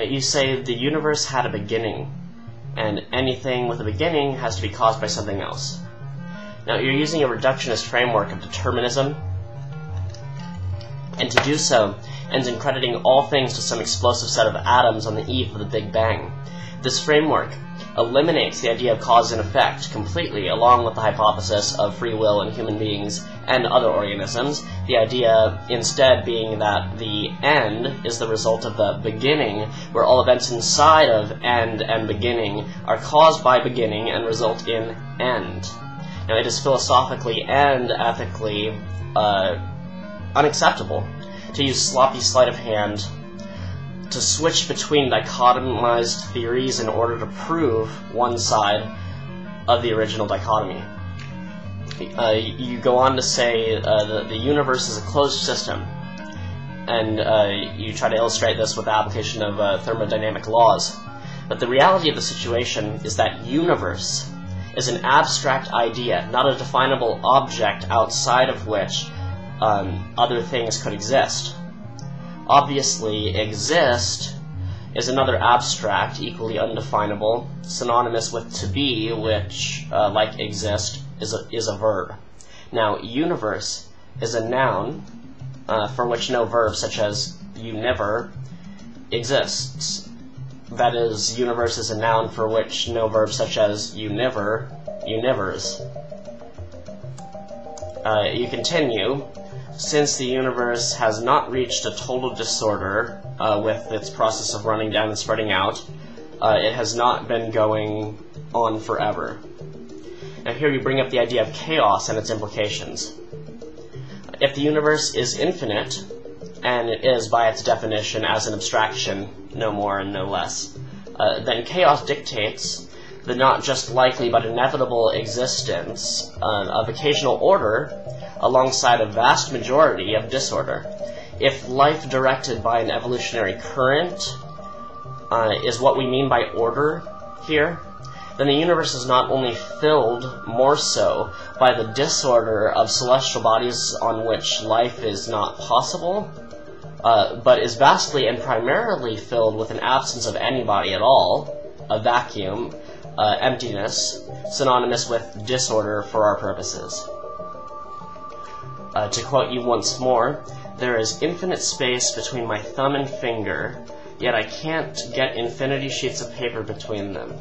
You say the universe had a beginning, and anything with a beginning has to be caused by something else. Now, you're using a reductionist framework of determinism, and to do so ends in crediting all things to some explosive set of atoms on the eve of the Big Bang. This framework eliminates the idea of cause and effect completely, along with the hypothesis of free will in human beings and other organisms, the idea instead being that the end is the result of the beginning, where all events inside of end and beginning are caused by beginning and result in end. Now, it is philosophically and ethically unacceptable to use sloppy sleight of hand to switch between dichotomized theories in order to prove one side of the original dichotomy. You go on to say that the universe is a closed system, and you try to illustrate this with the application of thermodynamic laws. But the reality of the situation is that universe is an abstract idea, not a definable object outside of which other things could exist. Obviously, exist is another abstract, equally undefinable, synonymous with to be, which, like exist, is a verb. Now, universe is a noun for which no verb, such as you never, exists. That is, universe is a noun for which no verb, such as you never, you nevers. You continue. Since the universe has not reached a total disorder with its process of running down and spreading out, it has not been going on forever. Now here you bring up the idea of chaos and its implications. If the universe is infinite, and it is by its definition as an abstraction, no more and no less, then chaos dictates the not just likely but inevitable existence of occasional order alongside a vast majority of disorder. If life directed by an evolutionary current is what we mean by order here, then the universe is not only filled more so by the disorder of celestial bodies on which life is not possible, but is vastly and primarily filled with an absence of any body at all, a vacuum, emptiness, synonymous with disorder for our purposes. To quote you once more, there is infinite space between my thumb and finger, yet I can't get infinity sheets of paper between them.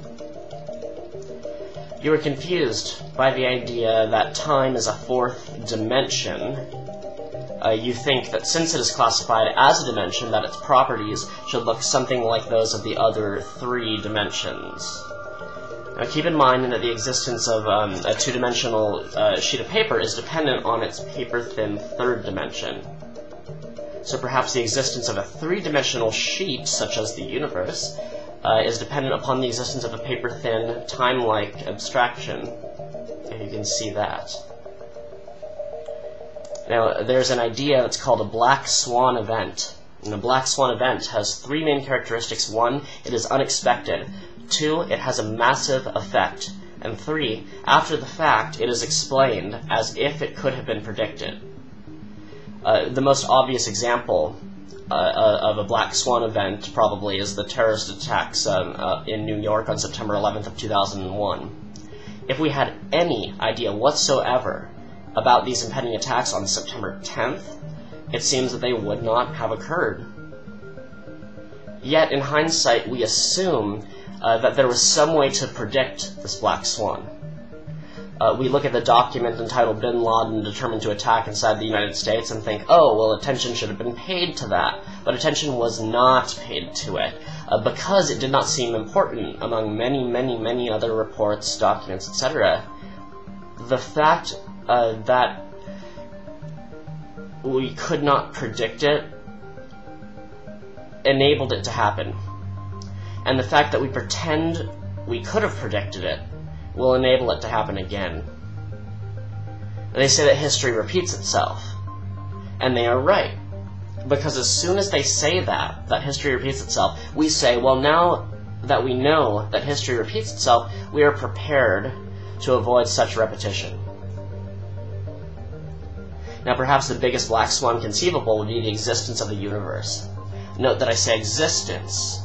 You are confused by the idea that time is a fourth dimension. You think that since it is classified as a dimension, that its properties should look something like those of the other three dimensions. Now keep in mind that the existence of a two-dimensional sheet of paper is dependent on its paper-thin third dimension. So perhaps the existence of a three-dimensional sheet, such as the universe, is dependent upon the existence of a paper-thin, time-like abstraction. And you can see that. Now, there's an idea that's called a black swan event. And a black swan event has three main characteristics. 1, it is unexpected. 2, it has a massive effect. And 3, after the fact, it is explained as if it could have been predicted. The most obvious example of a black swan event probably is the terrorist attacks in New York on September 11th of 2001. If we had any idea whatsoever about these impending attacks on September 10th, it seems that they would not have occurred. Yet, in hindsight, we assume that there was some way to predict this black swan. We look at the document entitled Bin Laden Determined to Attack Inside the United States and think, oh, well, attention should have been paid to that. But attention was not paid to it, because it did not seem important among many, many, many other reports, documents, etc. The fact that we could not predict it enabled it to happen. And the fact that we pretend we could have predicted it will enable it to happen again. They say that history repeats itself. And they are right. Because as soon as they say that history repeats itself, we say, well, now that we know that history repeats itself, we are prepared to avoid such repetition. Now, perhaps the biggest black swan conceivable would be the existence of the universe. Note that I say existence,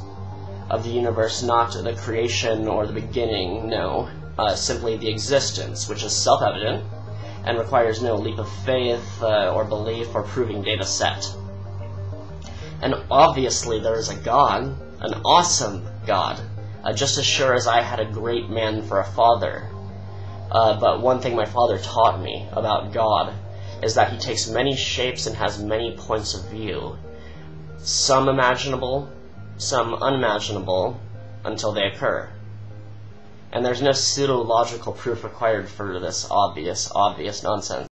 of the universe, not the creation or the beginning, no, simply the existence, which is self-evident and requires no leap of faith or belief or proving data set. And obviously there is a God, an awesome God, just as sure as I had a great man for a father. But one thing my father taught me about God is that he takes many shapes and has many points of view, some imaginable, some unimaginable, until they occur. And there's no pseudo-logical proof required for this obvious nonsense.